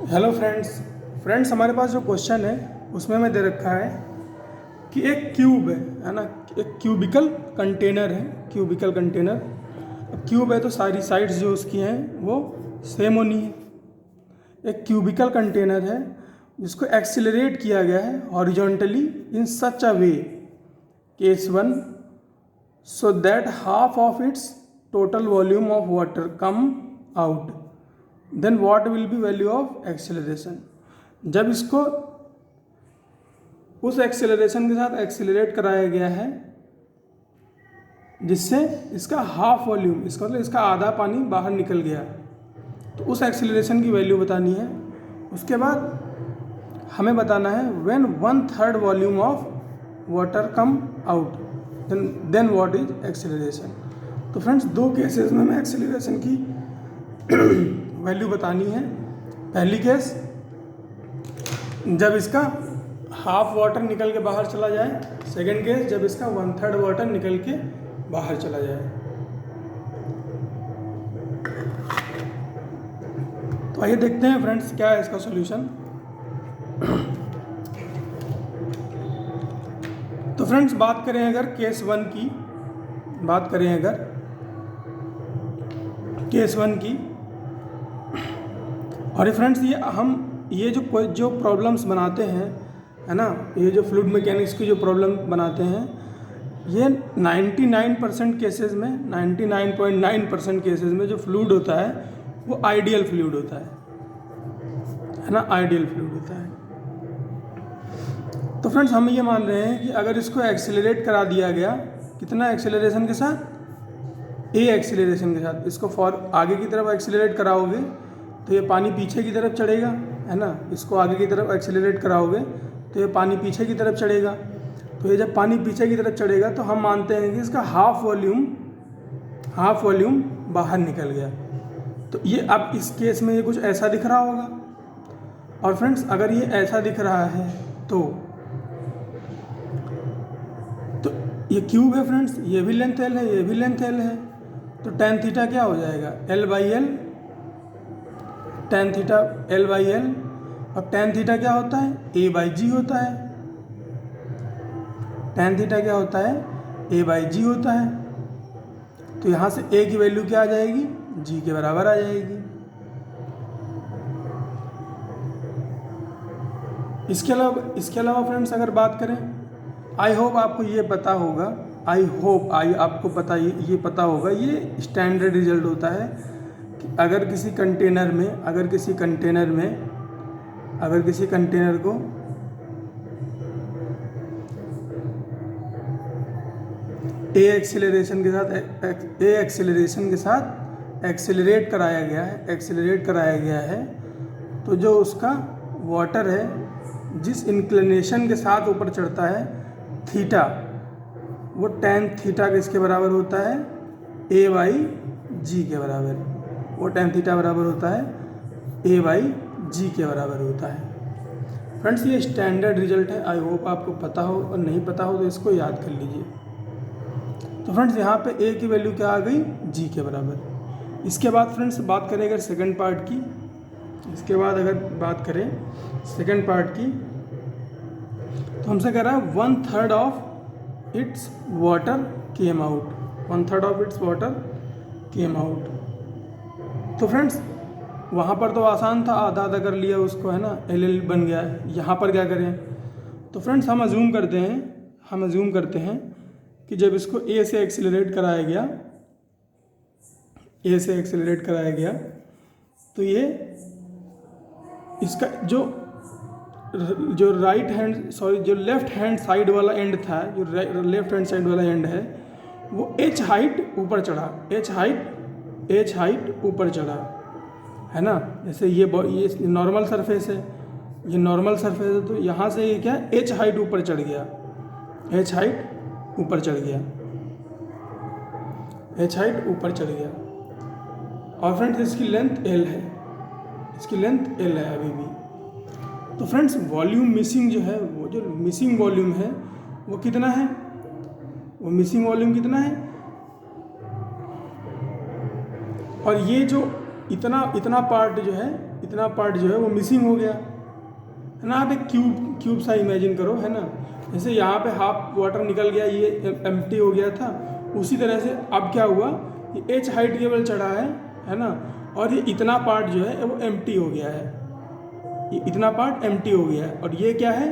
Hello friends हमारे पास जो question है उसमें हमें दे रखा है कि एक क्यूब है ना। एक क्यूबिकल कंटेनर है, क्यूबिकल कंटेनर। अब क्यूब है तो सारी साइड्स जो उसकी हैं वो सेम होनी है। एक क्यूबिकल कंटेनर है जिसको एक्सिलरेट किया गया है horizontally in such a way, case one, so that half of its total volume of water come out, then what will be value of acceleration. जब इसको उस एक्सेलरेशन के साथ एक्सेलरेट कराया गया है जिससे इसका हाफ वॉल्यूम, इसका मतलब इसका आधा पानी बाहर निकल गया, तो उस एक्सेलरेशन की वैल्यू बतानी है। उसके बाद हमें बताना है when 1/3 volume of water come out, then what is acceleration. तो फ्रेंड्स दो केसेस में हमें एक्सेलरेशन की वैल्यू बतानी है। पहली केस जब इसका हाफ वाटर निकल के बाहर चला जाए, सेकंड केस जब इसका 1/3 वाटर निकल के बाहर चला जाए। तो आइए देखते हैं फ्रेंड्स क्या है इसका सॉल्यूशन। तो फ्रेंड्स बात करें अगर केस वन की, बात करें अगर केस वन की, और फ्रेंड्स ये जो प्रॉब्लम्स बनाते हैं, है ना, ये जो फ्लूइड मैकेनिक्स की जो प्रॉब्लम बनाते हैं, ये 99% केसेस में, 99.9% केसेस में जो फ्लूइड होता है वो आइडियल फ्लूइड होता है ना, आइडियल फ्लूइड होता है। तो फ्रेंड्स हम ये मान रहे हैं कि अगर इसको एक्सेलरेट करा दिया गया, कितना एक्सेलरेशन के साथ, ए एक्सेलरेशन के साथ, इसको आगे की तरफ एक्सेलरेट कराओगे तो ये पानी पीछे की तरफ चढ़ेगा, है ना। इसको आगे की तरफ एक्सेलरेट कराओगे तो ये पानी पीछे की तरफ चढ़ेगा। तो ये जब पानी पीछे की तरफ चढ़ेगा तो हम मानते हैं कि इसका हाफ वॉल्यूम बाहर निकल गया। तो ये अब इस केस में ये कुछ ऐसा दिख रहा होगा। और फ्रेंड्स अगर ये ऐसा दिख रहा है तो ये क्यूब है फ्रेंड्स, ये भी लेंथ एल है, ये भी लेंथ एल है। तो tan थीटा क्या हो जाएगा, L/L, tan थीटा L/L। और tan थीटा क्या होता है, A/G होता है। tan थीटा क्या होता है, A/G होता है। तो यहाँ से A की वैल्यू क्या आ जाएगी, G के बराबर आ जाएगी। इसके अलावा फ्रेंड्स अगर बात करें, आई होप आपको ये पता होगा, आपको ये पता होगा, ये स्टैंडर्ड रिजल्ट होता है कि अगर किसी कंटेनर को ए एक्सेलरेशन के साथ एक्सेलरेट कराया गया है, तो जो उसका वाटर है जिस इंक्लिनेशन के साथ ऊपर चढ़ता है थीटा, वो tan थीटा किसके बराबर होता है, A/G के बराबर। वो tan थीटा बराबर होता है A/G के बराबर होता है। फ्रेंड्स ये स्टैंडर्ड रिजल्ट है, आई होप आपको पता हो, और नहीं पता हो तो इसको याद कर लीजिए। तो फ्रेंड्स यहाँ पे A की वैल्यू क्या आ गई, G के बराबर। इसके बाद फ्रेंड्स बात करें अगर सेकंड पार्ट की, तो हमसे कह रहा है 1/3 of its water came out, 1/3 of its water came out. तो फ्रेंड्स वहाँ पर तो आसान था, आधा आधा कर लिया उसको, है ना, LL बन गया। यहाँ पर क्या करें, तो फ्रेंड्स हम अज्यूम करते हैं कि जब इसको A से एक्सेलरेट कराया गया, तो ये इसका जो लेफ्ट हैंड साइड वाला एंड था, जो लेफ्ट हैंड साइड वाला एंड है, वो H हाइट ऊपर चढ़ा, है ना। जैसे ये नॉर्मल सरफेस है, तो यहाँ से ये क्या, H हाइट ऊपर चढ़ गया, और फ्रेंड्स इसकी लेंथ L है अभी भी। तो फ्रेंड्स वॉल्यूम मिसिंग जो है, वो जो मिसिंग वॉल्यूम है वो कितना है, और ये जो इतना पार्ट जो है इतना पार्ट जो है वो मिसिंग हो गया है ना। आप एक क्यूब सा इमेजिन करो, है ना। जैसे यहाँ पे हाफ वाटर निकल गया, ये एम्प्टी हो गया था, उसी तरह से अब क्या हुआ, ये h हाइट केवल चढ़ा है ना, और ये इतना पार्ट जो है वो एम्प्टी हो गया है, ये इतना पार्ट एम्प्टी हो गया है। और ये क्या है,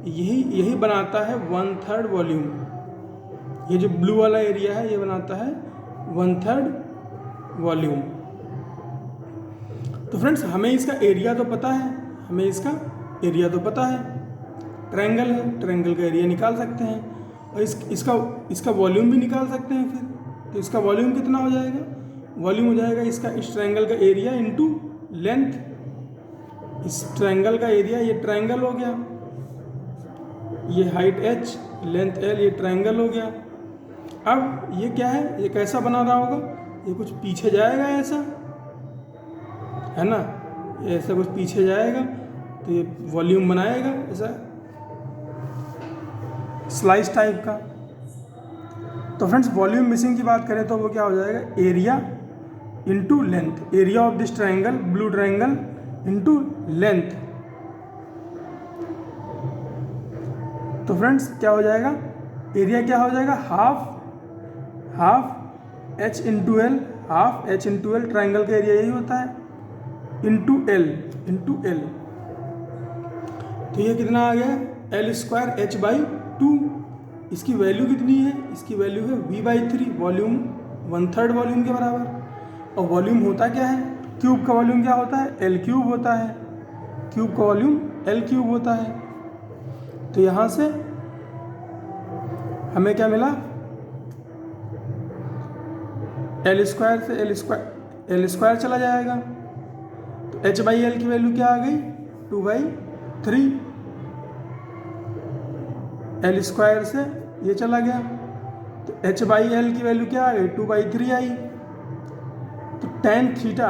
यही बनाता है 1/3 वॉल्यूम। ये जो ब्लू वाला एरिया है ये बनाता है 1/3 वॉल्यूम। तो फ्रेंड्स हमें इसका एरिया तो पता है, ट्रायंगल है, ट्रायंगल का एरिया निकाल सकते हैं, और इसका वॉल्यूम भी निकाल सकते हैं फिर। तो इसका वॉल्यूम कितना हो जाएगा, वॉल्यूम हो जाएगा इसका इस ट्रायंगल का एरिया इंटू लेंथ। इस ट्रायंगल का एरिया, ये ट्रायंगल हो गया, ये हाइट h, लेंथ l, ये ट्रायंगल हो गया। अब ये क्या है, ये कैसा बना रहा होगा, ये कुछ पीछे जाएगा ऐसा, है ना, ये ऐसा कुछ पीछे जाएगा, तो ये वॉल्यूम बनाएगा ऐसा स्लाइस टाइप का। तो फ्रेंड्स वॉल्यूम मिसिंग की बात करें तो वो क्या हो जाएगा, area into length, area of this triangle, blue triangle into length. तो फ्रेंड्स क्या हो जाएगा, एरिया क्या हो जाएगा, half h into L, half h into L, triangle का एरिया यही होता है, इंटू एल। तो ये कितना आ गया, l² h/2। इसकी वैल्यू कितनी है, इसकी वैल्यू है v/3, वॉल्यूम 1/3 वॉल्यूम के बराबर। और वॉल्यूम होता क्या है, क्यूब का वॉल्यूम क्या होता है, l³ होता है, क्यूब का वॉल्यूम l³ होता है। तो यहाँ से हमें क्या मिला, l² से l² चला जाएगा, तो h/l की वैल्यू क्या आ गई, 2/3। l² से ये चला गया, तो h/l की वैल्यू क्या आ गई, 2/3 आई। तो tan थीटा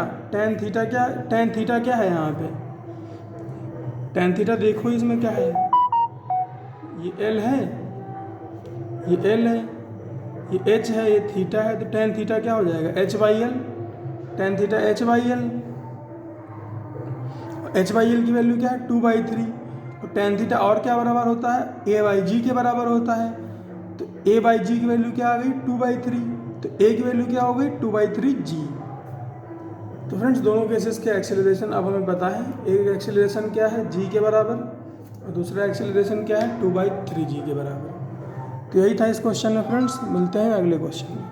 क्या है यहाँ पे, tan थीटा देखो इसमें क्या है, ये l है, ये l है, ये h है, ये थीटा है, तो tan थीटा क्या हो जाएगा, h/l, tan theta h/l। h/l की वैल्यू क्या है, 2/3। तो tan थीटा और क्या बराबर होता है, a/g के बराबर होता है। तो a/g की वैल्यू क्या आ गई, 2/3। तो a की वैल्यू क्या हो गई, 2/3g। तो फ्रेंड्स दोनों केसेस के एक्सेलरेशन अब हमें पता है, एक एक्सेलरेशन क्या है g के बराबर, और दूसरा एक्सेलरेशन क्या है 2/3g के बराबर। तो यही था इस क्वेश्चन में फ्रेंड्स, मिलते हैं अगले क्वेश्चन में।